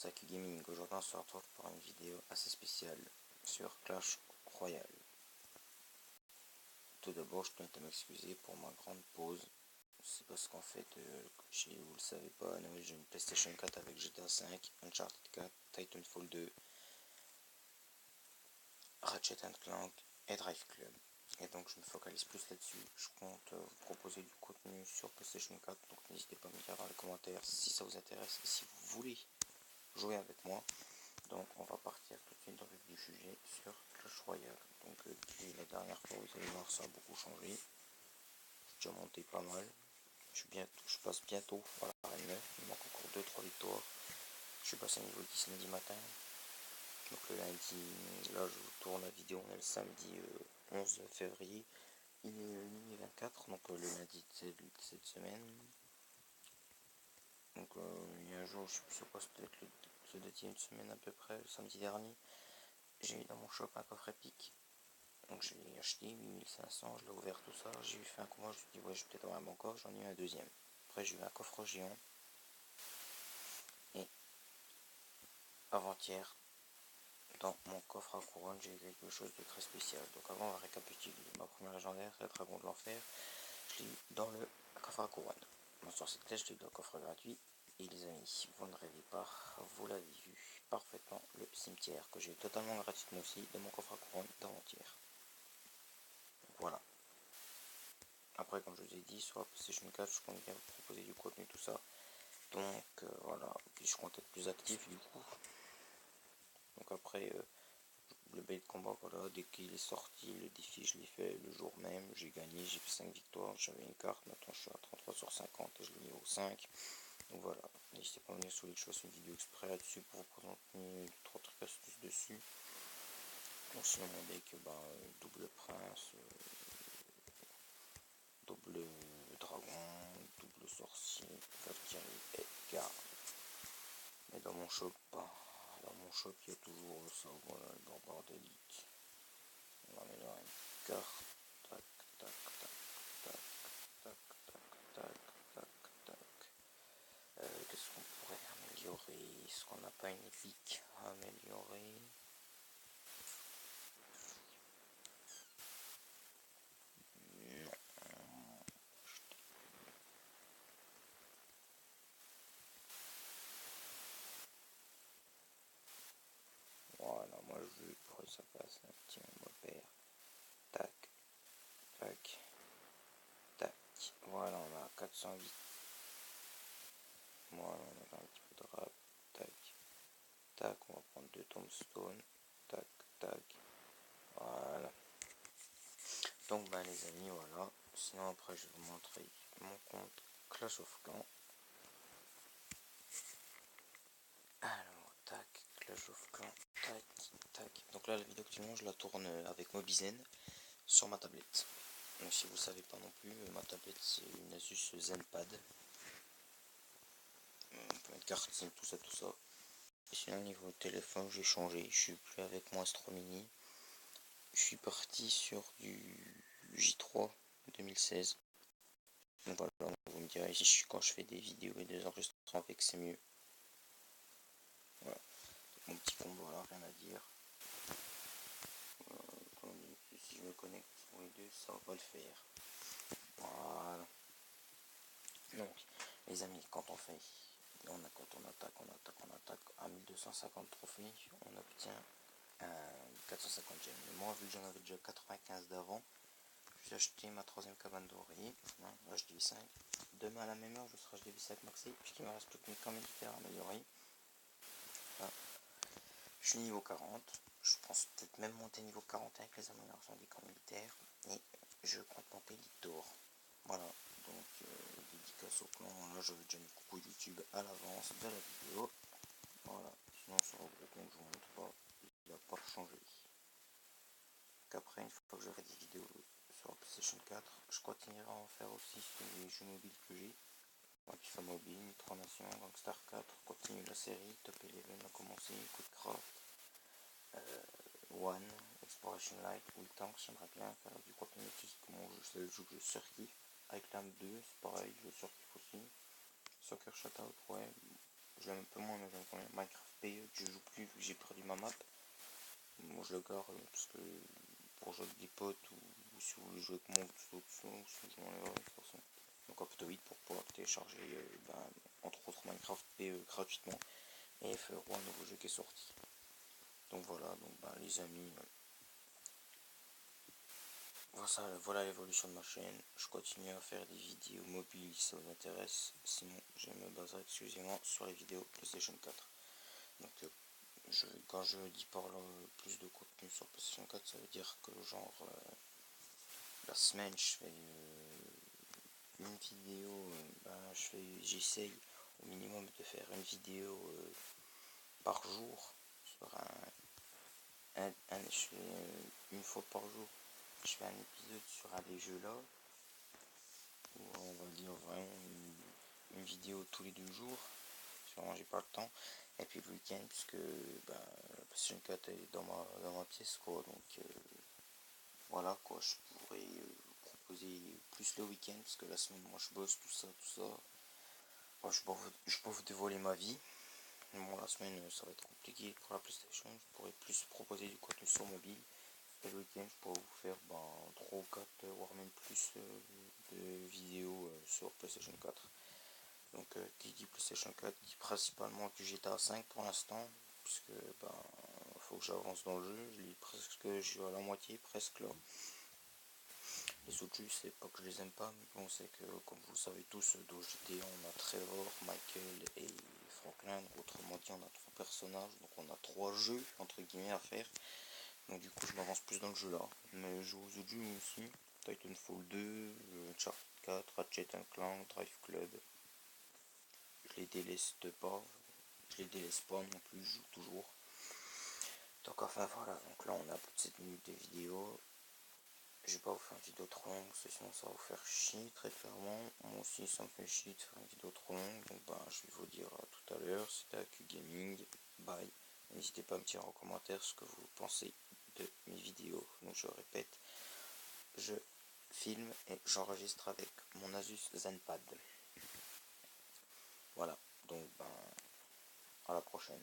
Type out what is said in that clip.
Saki Gaming. Aujourd'hui on se retrouve pour une vidéo assez spéciale sur Clash Royale. Tout d'abord je tiens à m'excuser pour ma grande pause. C'est parce qu'en fait, si vous le savez pas, j'ai une PlayStation 4 avec GTA 5, Uncharted 4, Titanfall 2, Ratchet Clank et Drive Club. Et donc je me focalise plus là-dessus. Je compte vous proposer du contenu sur PlayStation 4, donc n'hésitez pas à me dire dans les commentaires si ça vous intéresse et si vous voulez jouer avec moi. Donc on va partir tout de suite dans le vif du sujet sur Clash Royale. Donc depuis la dernière fois, vous allez voir, ça a beaucoup changé. J'ai déjà monté pas mal. Je passe bientôt à la reine 9. Il manque encore 2-3 victoires. Je suis passé à niveau 10 lundi matin. Donc le lundi, là je vous tourne la vidéo, on est le samedi 11 février. Il est minuit 24, donc le lundi de cette semaine. Donc il y a un jour, je sais plus c'est quoi, ça doit être une semaine à peu près, le samedi dernier. J'ai eu dans mon shop un coffret pique. Donc j'ai acheté 8500, je l'ai ouvert tout ça. J'ai fait un combat, je me suis dit ouais, je vais peut-être avoir un bon coffre, j'en ai eu un deuxième. Après j'ai eu un coffre géant. Et avant-hier, dans mon coffre à couronne, j'ai eu quelque chose de très spécial. Donc avant, on va récapituler. Ma première légendaire, c'est le dragon de l'enfer. Je l'ai eu dans le coffre à couronne. Mon sorcier de clé, je l'ai eu dans le coffre gratuit. Et les amis, vous ne rêvez pas, vous l'avez vu parfaitement, le cimetière que j'ai eu totalement gratuitement aussi de mon coffre à couronne d'avant-hier. Voilà. Après, comme je vous ai dit, sur la PlayStation 4, je compte bien vous proposer du contenu, tout ça. Donc, voilà. Puis je compte être plus actif, du coup. Donc après, le bait de combat, voilà, dès qu'il est sorti, le défi, je l'ai fait le jour même. J'ai gagné, j'ai fait 5 victoires, j'avais une carte. Maintenant, je suis à 33 sur 50 et je l'ai niveau 5. Donc voilà. N'hésitez pas à venir sur les que je fasse une vidéo exprès là-dessus pour vous présenter 3 trucs astuces dessus. Donc sinon, mon deck, double prince. Double dragon, double sorcier, Valkyrie et Edgar. Mais dans mon shop, il y a toujours ça, voilà, le barbare d'élite. On va mettre une carte, tac, tac, tac, tac, tac, tac, tac, tac, tac. Qu'est-ce qu'on pourrait améliorer? Est-ce qu'on n'a pas une épique à améliorer? Voilà, moi je veux pour que ça passe un petit mot père. Tac, tac, tac. Voilà, on a 408. Voilà, on a un petit peu de rap. Tac, tac, on va prendre 2 tombstones. Tac, tac. Voilà. Donc, les amis, voilà. Sinon, après, je vais vous montrer mon compte Clash of Clans. Alors, tac, Clash of Clans, tac, tac. Donc là, la vidéo actuellement, je la tourne avec Mobizen sur ma tablette. Donc, si vous ne savez pas non plus, ma tablette, c'est une Asus ZenPad. On peut mettre karting, tout ça, tout ça. Et sinon, au niveau téléphone, j'ai changé. Je suis plus avec mon Astro Mini. Je suis parti sur du J3 2016. Donc voilà, vous me direz si quand je fais des vidéos et des enregistrements avec, c'est mieux. Voilà. Mon petit combo, voilà, rien à dire. Si je me connecte sur les deux, ça va le faire. Voilà. Donc, les amis, quand on fait, quand on attaque à 1250 trophées, on obtient 450 gemmes. Mais moi, vu que j'en avais déjà 95 d'avant, j'ai acheté ma troisième cabane dorée, HDV5. Demain à la même heure, je serai HDV5 maxé, puisqu'il me reste plus qu'une camp militaire à améliorer. Voilà. Je suis niveau 40. Je pense peut-être même monter niveau 40 avec les améliorations des camps militaires. Et je compte monter l'île d'or. Voilà. Donc, dédicace au clan. Là, je vais déjà mis coucou YouTube à l'avance de la vidéo. Voilà. Sinon, sur le gros compte, je vous montre pas. Il n'a pas changé. Qu'après, une fois que j'aurai des vidéos sur la PlayStation 4, je continuerai à en faire aussi sur les jeux mobiles que j'ai. FIFA Mobile, 3 Nations, Gangstar 4, continue la série, Top 11 a commencé, Codecraft, One, Exploration Light, Will Tanks, j'aimerais bien faire du contenu juste comment c'est le jeu que je surkiffe. Avec l'âme 2, c'est pareil, je surkiffe aussi. Soccer Shutout, ouais, je l'aime un peu moins mais j'aime quand même. Minecraft ma map. Moi je le garde parce que pour jouer avec des potes ou si vous voulez jouer avec moi ou tout ça, je m'enlèverai de toute façon. Donc un peu vite pour pouvoir télécharger entre autres Minecraft PE gratuitement et FE1, un nouveau jeu qui est sorti. Donc voilà, donc les amis, voilà l'évolution de ma chaîne. Je continue à faire des vidéos mobiles si ça vous intéresse. Sinon, je me baserai exclusivement sur les vidéos PlayStation 4. Donc quand je dis par là plus de contenu sur PlayStation 4, ça veut dire que genre la semaine je fais une vidéo, j'essaye au minimum de faire une vidéo par jour sur je fais une fois par jour, je fais un épisode sur un des jeux là, ou on va dire vraiment une vidéo tous les 2 jours, sûrement j'ai pas le temps, et puis le week-end puisque la PlayStation 4 est dans ma pièce quoi, donc voilà quoi, je pourrais proposer plus le week-end parce que la semaine moi je bosse tout ça. Bon, je peux vous dévoiler ma vie. Bon, la semaine ça va être compliqué pour la PlayStation, je pourrais plus proposer du contenu sur mobile. Et le week-end je pourrais vous faire 3 ou 4 voire même plus de vidéos sur PlayStation 4. Donc qui dit PlayStation 4 dit principalement que GTA 5 pour l'instant, puisque faut que j'avance dans le jeu, je suis à la moitié presque là. Les autres jeux, c'est pas que je les aime pas, mais bon, c'est que comme vous le savez tous, dans GTA on a Trevor, Michael et Franklin, donc autrement dit on a 3 personnages, donc on a 3 jeux entre guillemets à faire. Donc du coup je m'avance plus dans le jeu là, mais je joue aux autres jeux aussi, Titanfall 2, Uncharted 4, Ratchet Clank, Drive Club. Je les délaisse pas, non plus, je joue toujours. Donc enfin voilà, donc là on a plus de 7 minutes de vidéo. Je vais pas vous faire une vidéo trop longue, sinon ça va vous faire chier très clairement. Moi aussi ça me fait chier de faire une vidéo trop longue, donc je vais vous dire à tout à l'heure. C'était AQ Gaming, bye. N'hésitez pas à me dire en commentaire ce que vous pensez de mes vidéos. Donc je répète, je filme et j'enregistre avec mon Asus ZenPad. Voilà, donc à la prochaine.